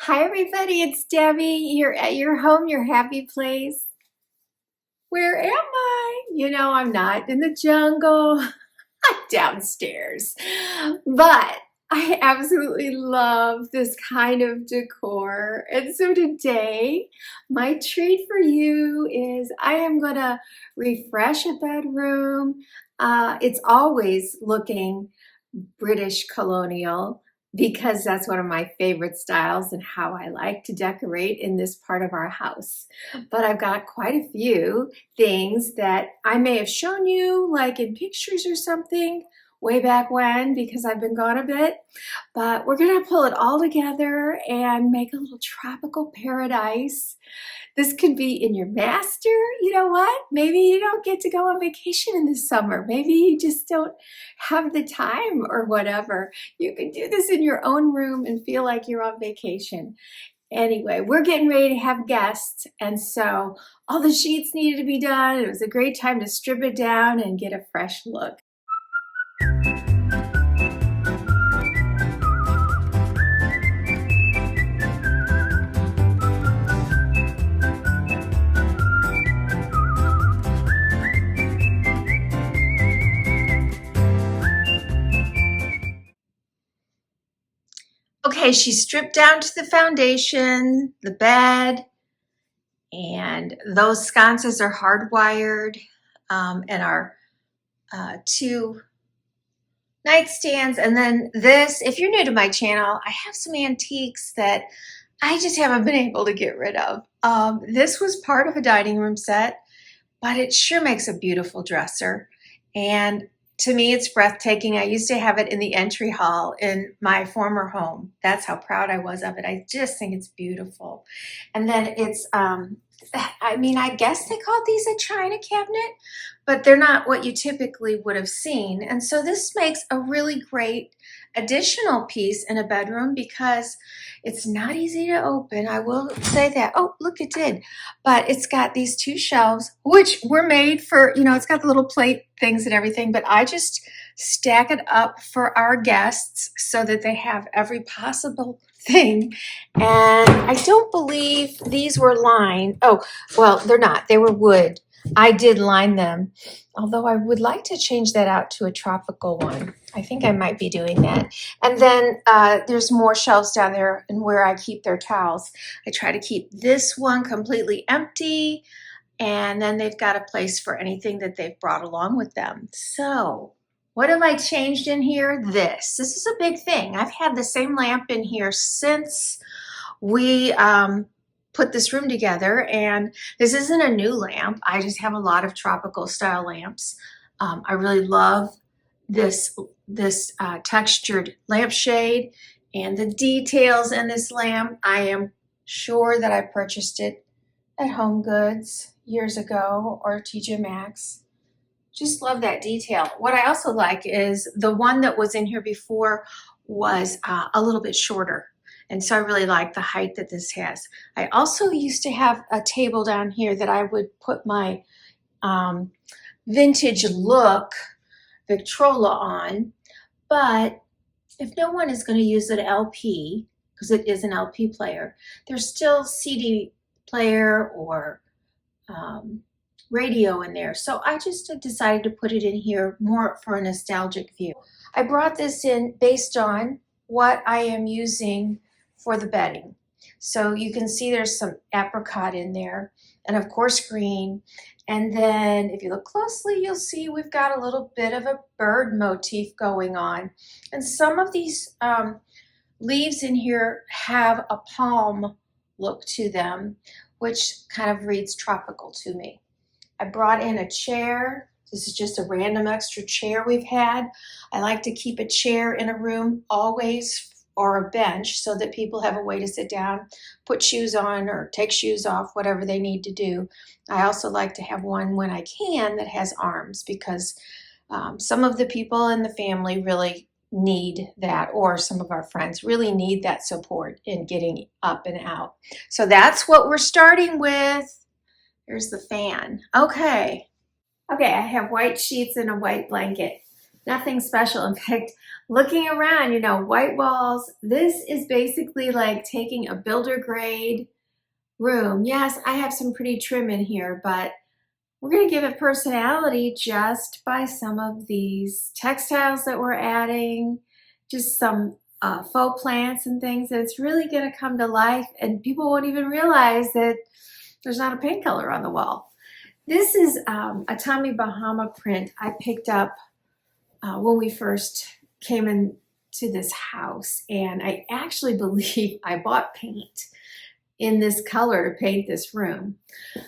Hi, everybody. It's Debbie. You're at your home, your happy place. Where am I? I'm not in the jungle. I'm downstairs. But I absolutely love this kind of decor. And so today, my treat for you is I am going to refresh a bedroom. It's always looking British Colonial because that's one of my favorite styles and how I like to decorate in this part of our house. But I've got quite a few things that I may have shown you like in pictures or something way back when because I've been gone a bit. But we're gonna pull it all together and make a little tropical paradise. This could be in your master. You know what? Maybe you don't get to go on vacation in the summer. Maybe you just don't have the time or whatever. You can do this in your own room and feel like you're on vacation. Anyway, we're getting ready to have guests, and so all the sheets needed to be done. It was a great time to strip it down and get a fresh look. Okay, she stripped down to the foundation, the bed, and those sconces are hardwired, and our two nightstands. And then this, if you're new to my channel, I have some antiques that I just haven't been able to get rid of. This was part of a dining room set, but it sure makes a beautiful dresser. And to me, it's breathtaking. I used to have it in the entry hall in my former home. That's how proud I was of it. I just think it's beautiful. And then it's, I guess they call these a china cabinet, but they're not what you typically would have seen. And so this makes a really great additional piece in a bedroom because it's not easy to open. I will say that. Oh, look, it did. But it's got these two shelves, which were made for, it's got the little plate things and everything, but I just stack it up for our guests so that they have every possible thing. And I don't believe these were lined. Oh, well, they're not. They were wood. I did line them, although I would like to change that out to a tropical one. I think I might be doing that. And then there's more shelves down there and where I keep their towels. I try to keep this one completely empty, and then they've got a place for anything that they've brought along with them. So what have I changed in here? This is a big thing. I've had the same lamp in here since we put this room together, and this isn't a new lamp. I just have a lot of tropical style lamps. I really love this textured lampshade and the details in this lamp. I am sure that I purchased it at Home Goods years ago or TJ Maxx. Just love that detail. What I also like is the one that was in here before was a little bit shorter. And so I really like the height that this has. I also used to have a table down here that I would put my vintage look Victrola on. But if no one is going to use an LP, because it is an LP player, there's still CD player or radio in there. So I just decided to put it in here more for a nostalgic view. I brought this in based on what I am using for the bedding. So you can see there's some apricot in there, and of course green. And then if you look closely, you'll see we've got a little bit of a bird motif going on. And some of these leaves in here have a palm look to them, which kind of reads tropical to me. I brought in a chair. This is just a random extra chair we've had. I like to keep a chair in a room always, or a bench, so that people have a way to sit down, put shoes on, or take shoes off, whatever they need to do. I also like to have one when I can that has arms, because some of the people in the family really need that, or some of our friends really need that support in getting up and out. So that's what we're starting with. Here's the fan. Okay, I have white sheets and a white blanket. Nothing special. In fact, looking around, you know, white walls, this is basically like taking a builder grade room. Yes, I have some pretty trim in here, but we're going to give it personality just by some of these textiles that we're adding, just some faux plants and things. And it's really going to come to life, and people won't even realize that there's not a paint color on the wall. This is a Tommy Bahama print I picked up when we first came into this house, and I actually believe I bought paint in this color to paint this room.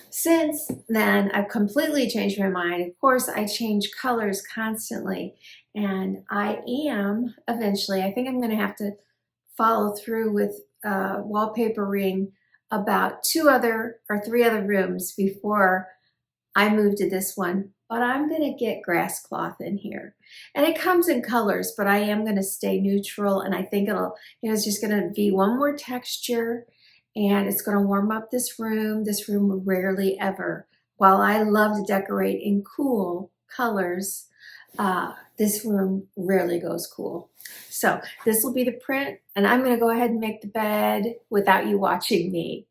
Since then, I've completely changed my mind. Of course, I change colors constantly, and I am eventually, I think I'm going to have to follow through with wallpapering about 2 other or 3 other rooms before I move to this one. But I'm going to get grass cloth in here, and it comes in colors, but I am going to stay neutral, and I think it'll, you know, it's just going to be one more texture, and it's going to warm up this room. This room rarely ever, while I love to decorate in cool colors, this room rarely goes cool. So this will be the print, and I'm going to go ahead and make the bed without you watching me.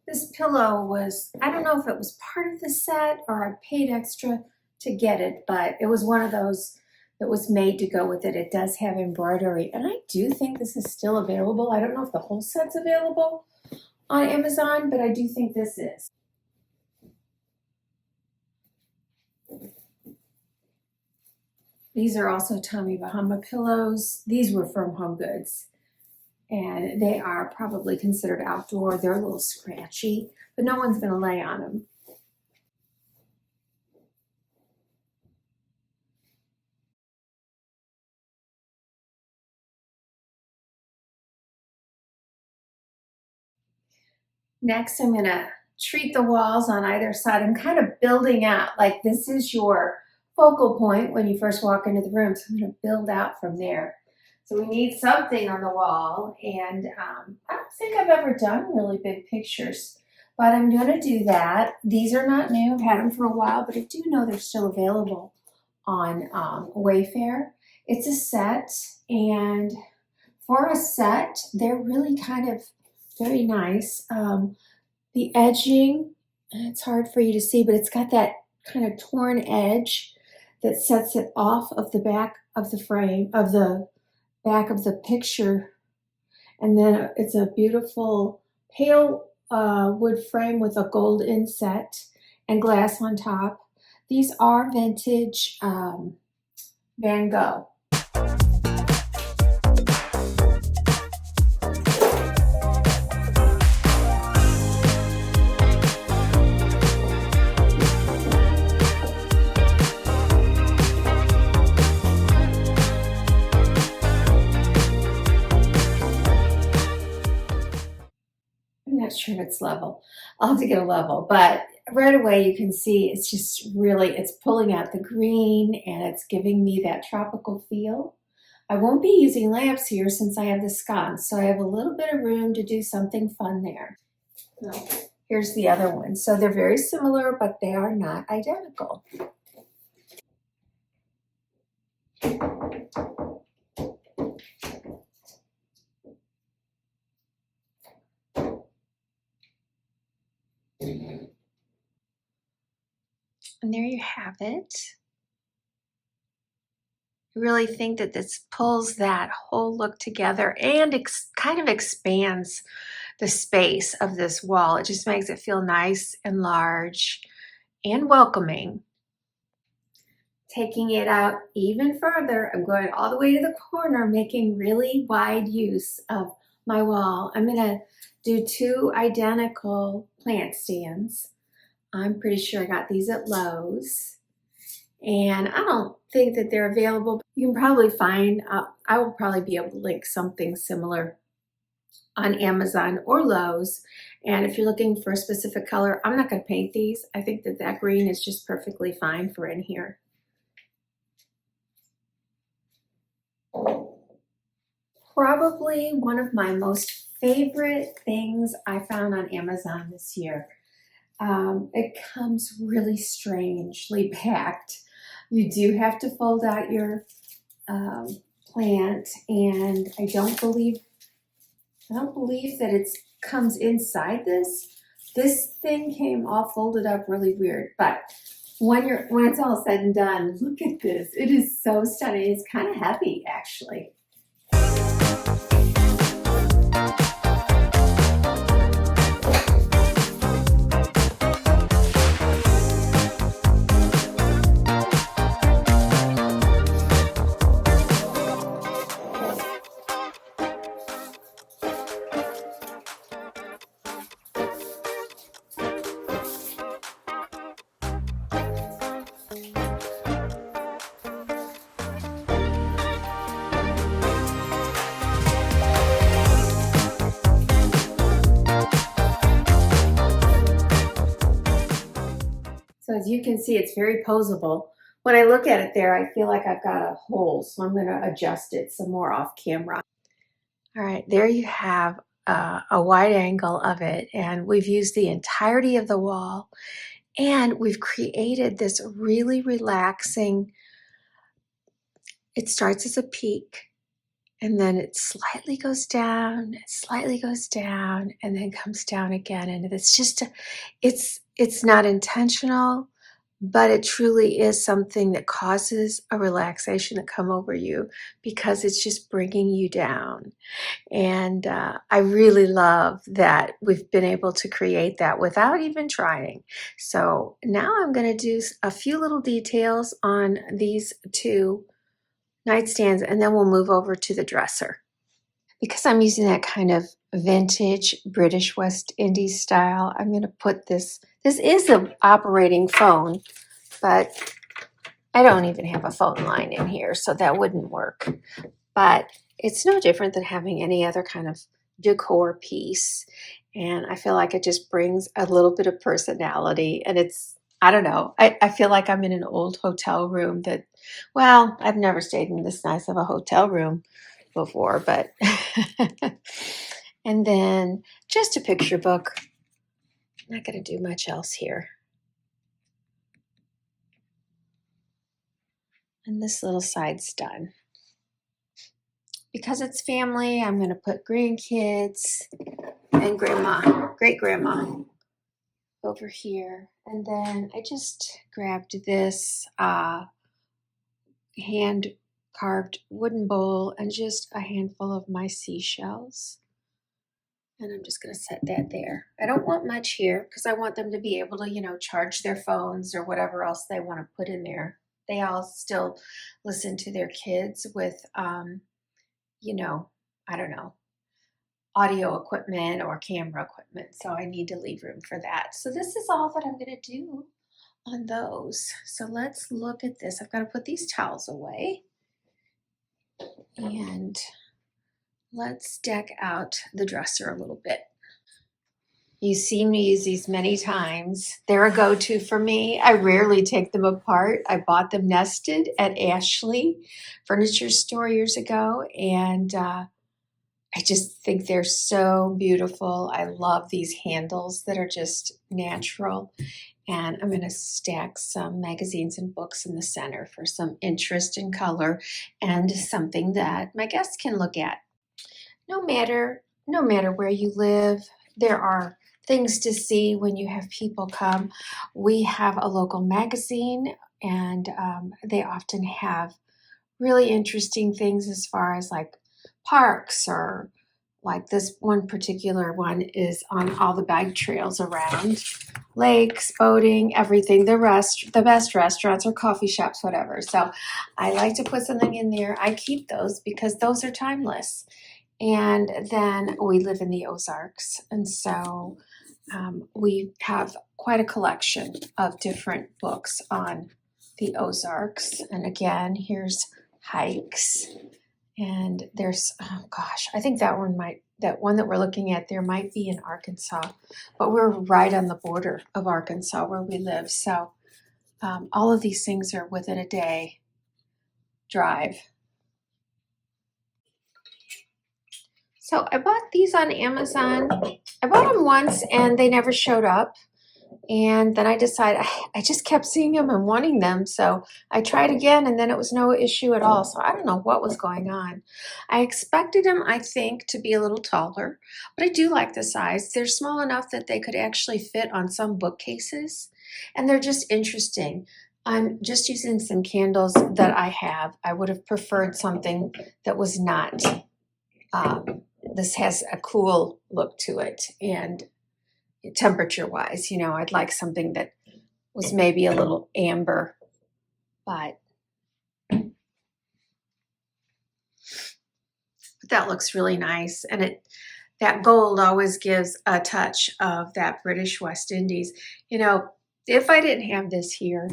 This pillow was, I don't know if it was part of the set or I paid extra to get it, but it was one of those that was made to go with it. It does have embroidery, and I do think this is still available. I don't know if the whole set's available on Amazon, but I do think this is. These are also Tommy Bahama pillows. These were from Home Goods, and they are probably considered outdoor. They're a little scratchy, but no one's gonna lay on them. Next, I'm gonna treat the walls on either side. I'm kind of building out, like this is your focal point when you first walk into the room. So I'm gonna build out from there. So we need something on the wall, and I don't think I've ever done really big pictures, but I'm gonna do that. These are not new, I've had them for a while, but I do know they're still available on Wayfair. It's a set, and for a set, they're really kind of very nice. The edging, it's hard for you to see, but it's got that kind of torn edge that sets it off of the back of the frame, of the back of the picture. And then it's a beautiful pale wood frame with a gold inset and glass on top. These are vintage Van Gogh. I'm not sure if it's level. I'll have to get a level, but right away you can see it's just really, it's pulling out the green and it's giving me that tropical feel. I won't be using lamps here since I have the sconce, so I have a little bit of room to do something fun there. So here's the other one. So they're very similar, but they are not identical. And there you have it. I really think that this pulls that whole look together and kind of expands the space of this wall. It just makes it feel nice and large and welcoming. Taking it out even further, I'm going all the way to the corner, making really wide use of my wall. I'm gonna do 2 identical plant stands. I'm pretty sure I got these at Lowe's, and I don't think that they're available. You can probably find, I will probably be able to link something similar on Amazon or Lowe's. And if you're looking for a specific color, I'm not gonna paint these. I think that that green is just perfectly fine for in here. Probably one of my most favorite things I found on Amazon this year. It comes really strangely packed, You do have to fold out your plant, and I don't believe that it comes inside this. This thing came all folded up really weird, but when it's all said and done, look at this. It is so stunning. It's kind of heavy, actually. So as you can see, it's very posable. When I look at it there, I feel like I've got a hole, so I'm going to adjust it some more off camera. All right, there you have a wide angle of it, and we've used the entirety of the wall, and we've created this really relaxing, it starts as a peak, and then it slightly goes down, and then comes down again. And it's just, it's not intentional, but it truly is something that causes a relaxation to come over you because it's just bringing you down. And I really love that we've been able to create that without even trying. So now I'm going to do a few little details on these two nightstands, and then we'll move over to the dresser. Because I'm using that kind of vintage British West Indies style, I'm going to put this is an operating phone, but I don't even have a phone line in here, so that wouldn't work. But it's no different than having any other kind of decor piece. And I feel like it just brings a little bit of personality, and it's, I don't know, I feel like I'm in an old hotel room that, well, I've never stayed in this nice of a hotel room before, but and then just a picture book. I'm not going to do much else here. And this little side's done. Because it's family, I'm going to put grandkids and grandma, great grandma over here. And then I just grabbed this hand carved wooden bowl and just a handful of my seashells. And I'm just going to set that there. I don't want much here because I want them to be able to, charge their phones or whatever else they want to put in there. They all still listen to their kids with, I don't know, audio equipment or camera equipment. So I need to leave room for that. So this is all that I'm going to do on those. So let's look at this. I've got to put these towels away. And let's deck out the dresser a little bit. You've seen me use these many times. They're a go-to for me. I rarely take them apart. I bought them nested at Ashley Furniture Store years ago, and I just think they're so beautiful. I love these handles that are just natural. And I'm going to stack some magazines and books in the center for some interest in color and something that my guests can look at. No matter where you live, there are things to see when you have people come. We have a local magazine, and they often have really interesting things as far as like parks, or like this one particular one is on all the bike trails around lakes, boating, everything, the best restaurants or coffee shops, whatever. So I like to put something in there. I keep those because those are timeless. And then we live in the Ozarks, and so we have quite a collection of different books on the Ozarks. And again, here's hikes, and there's, oh gosh, I think that one that we're looking at there might be in Arkansas, but we're right on the border of Arkansas where we live. So all of these things are within a day drive. So I bought these on Amazon. I bought them once and they never showed up. And then I decided, I just kept seeing them and wanting them. So I tried again, and then it was no issue at all. So I don't know what was going on. I expected them, I think, to be a little taller, but I do like the size. They're small enough that they could actually fit on some bookcases, and they're just interesting. I'm just using some candles that I have. I would have preferred something that was not, this has a cool look to it, and temperature wise, you know, I'd like something that was maybe a little amber, but that looks really nice. And that gold always gives a touch of that British West Indies. You know, if I didn't have this here,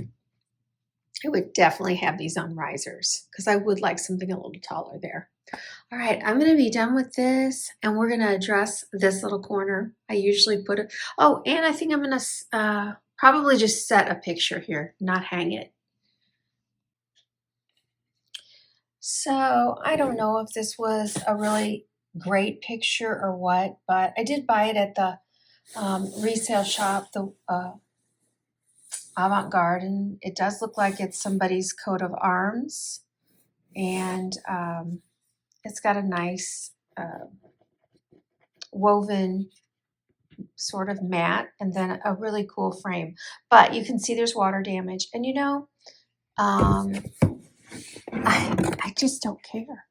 I would definitely have these on risers because I would like something a little taller there. All right, I'm going to be done with this, and we're going to address this little corner. I usually put it, oh, and I think I'm going to probably just set a picture here, not hang it. So I don't know if this was a really great picture or what, but I did buy it at the resale shop, the Avant-Garde, and it does look like it's somebody's coat of arms, and it's got a nice woven sort of mat and then a really cool frame. But you can see there's water damage, and you know, I just don't care.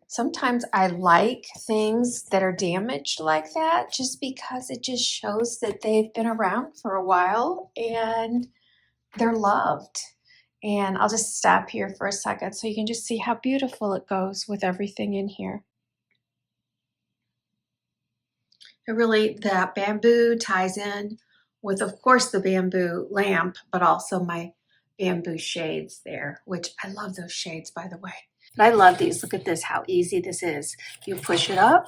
Sometimes I like things that are damaged like that just because it just shows that they've been around for a while and they're loved. And I'll just stop here for a second so you can just see how beautiful it goes with everything in here. That bamboo ties in with, of course, the bamboo lamp, but also my bamboo shades there, which I love those shades, by the way. But I love these. Look at this, how easy this is. You push it up,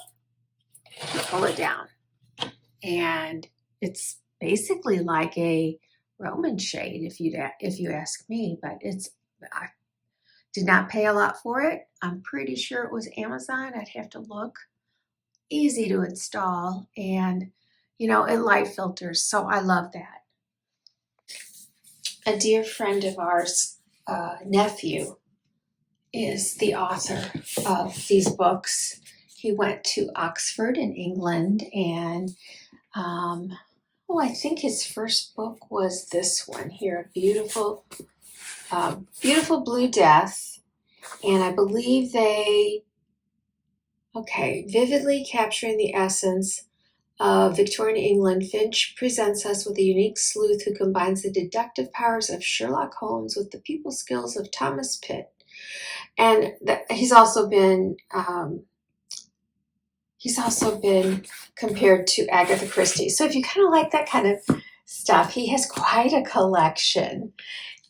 you pull it down, and it's basically like a Roman shade, if you ask me. But I did not pay a lot for it. I'm pretty sure it was Amazon. I'd have to look. Easy to install, and you know, it light filters, so I love that. A dear friend of ours, nephew, is the author of these books. He went to Oxford in England, and I think his first book was this one here, Beautiful Blue Death, and I believe vividly capturing the essence of Victorian England, Finch presents us with a unique sleuth who combines the deductive powers of Sherlock Holmes with the people skills of Thomas Pitt. And he's also been compared to Agatha Christie. So if you kind of like that kind of stuff, he has quite a collection.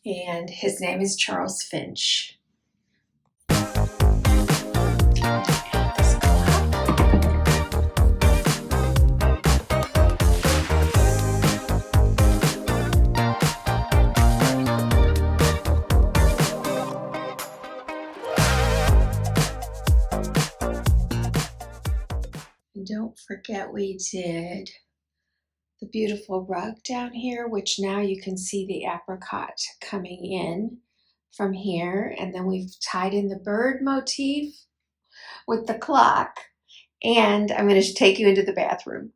And his name is Charles Finch. Don't forget we did the beautiful rug down here, which now you can see the apricot coming in from here. And then we've tied in the bird motif with the clock. And I'm going to take you into the bathroom.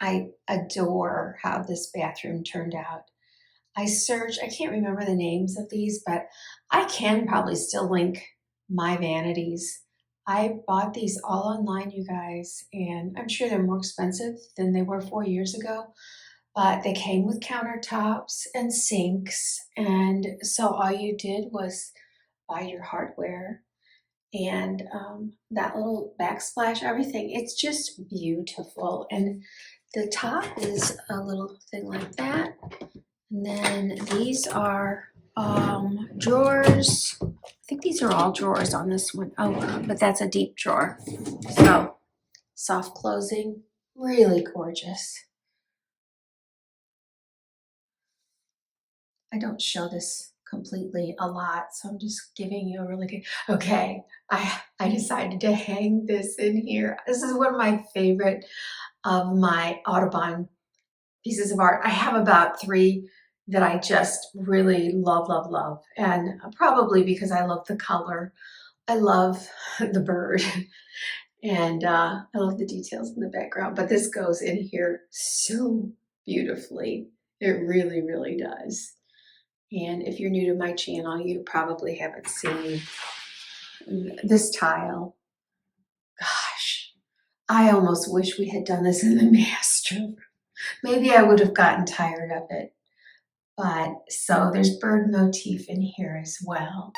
I adore how this bathroom turned out. I can't remember the names of these, but I can probably still link my vanities. I bought these all online, you guys, and I'm sure they're more expensive than they were 4 years ago, but they came with countertops and sinks, and so all you did was buy your hardware and that little backsplash, everything. It's just beautiful, and the top is a little thing like that, and then these are drawers. I think these are all drawers on this one. Oh, but that's a deep drawer. So soft closing, really gorgeous. I don't show this completely a lot. So I'm just giving you a really good, okay, I decided to hang this in here. This is one of my favorite of my Audubon pieces of art. I have about 3 that I just really love, love, love. And probably because I love the color. I love the bird and I love the details in the background, but this goes in here so beautifully. It really, really does. And if you're new to my channel, you probably haven't seen this tile. Gosh, I almost wish we had done this in the master. Maybe I would have gotten tired of it. But so there's bird motif in here as well.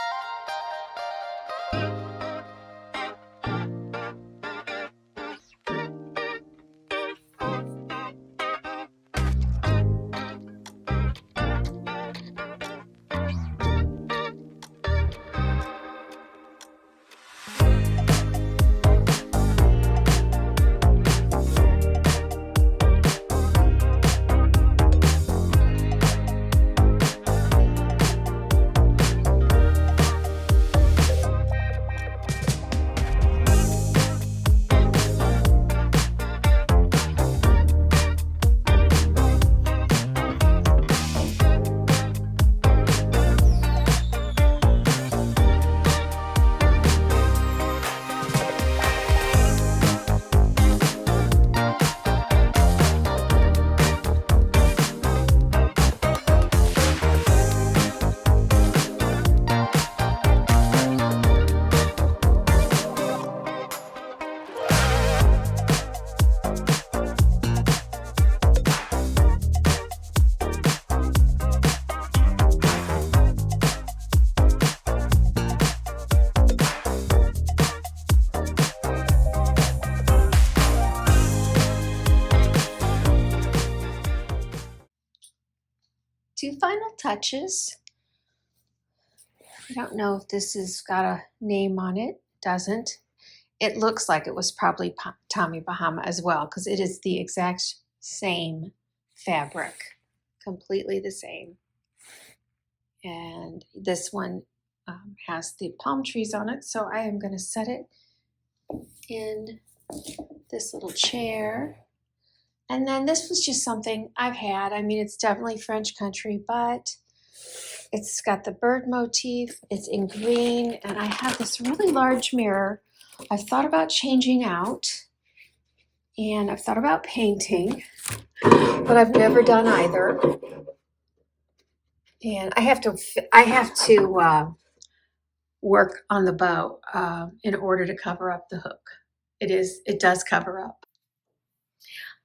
Two final touches. I don't know if this has got a name on it. Doesn't. It looks like it was probably Tommy Bahama as well, because it is the exact same fabric, completely the same. And this one has the palm trees on it, so I am going to set it in this little chair. And then this was just something I've had. I mean, it's definitely French country, but it's got the bird motif. It's in green, and I have this really large mirror I've thought about changing out, and I've thought about painting, but I've never done either. And I have to work on the bow in order to cover up the hook. It does cover up.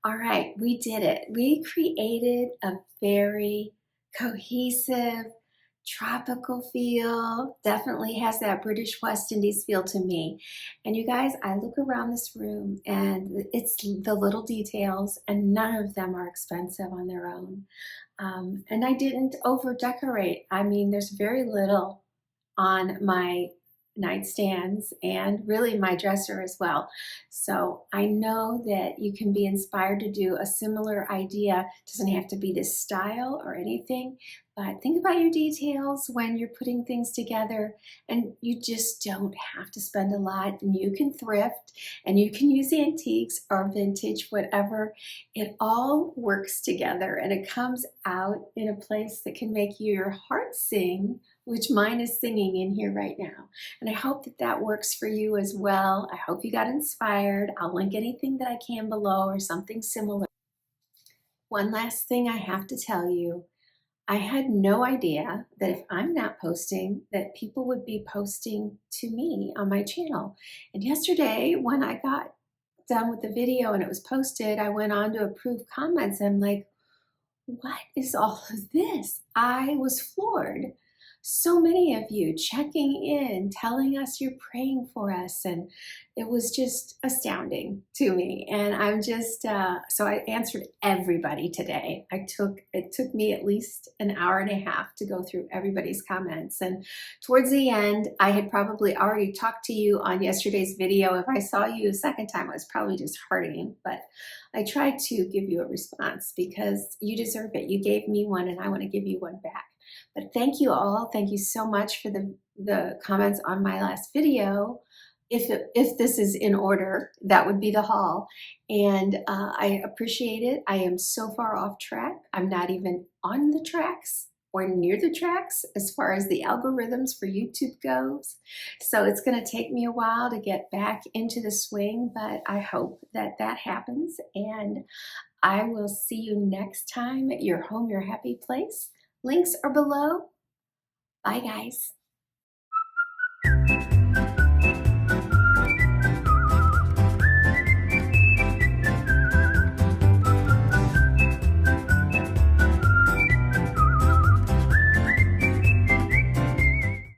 All right, we did it. We created a very cohesive, tropical feel. Definitely has that British West Indies feel to me. And you guys, I look around this room and it's the little details, and none of them are expensive on their own. And I didn't over decorate. I mean, there's very little on my nightstands and really my dresser as well. So I know that you can be inspired to do a similar idea. It doesn't have to be this style or anything, but think about your details when you're putting things together, and you just don't have to spend a lot, and you can thrift and you can use antiques or vintage, whatever. It all works together and it comes out in a place that can make your heart sing, which mine is singing in here right now. And I hope that that works for you as well. I hope you got inspired. I'll link anything that I can below or something similar. One last thing I have to tell you. I had no idea that if I'm not posting, that people would be posting to me on my channel. And yesterday when I got done with the video and it was posted, I went on to approve comments and I'm like, what is all of this? I was floored. So many of you checking in, telling us you're praying for us, and it was just astounding to me. And I'm just, so I answered everybody today. It took me at least an hour and a half to go through everybody's comments. And towards the end, I had probably already talked to you on yesterday's video. If I saw you a second time, I was probably just hearting, but I tried to give you a response because you deserve it. You gave me one and I want to give you one back. But thank you all. Thank you so much for the comments on my last video. If this is in order, that would be the haul. And I appreciate it. I am so far off track. I'm not even on the tracks or near the tracks as far as the algorithms for YouTube goes. So it's going to take me a while to get back into the swing, but I hope that that happens. And I will see you next time at your home, your happy place. Links are below. Bye, guys.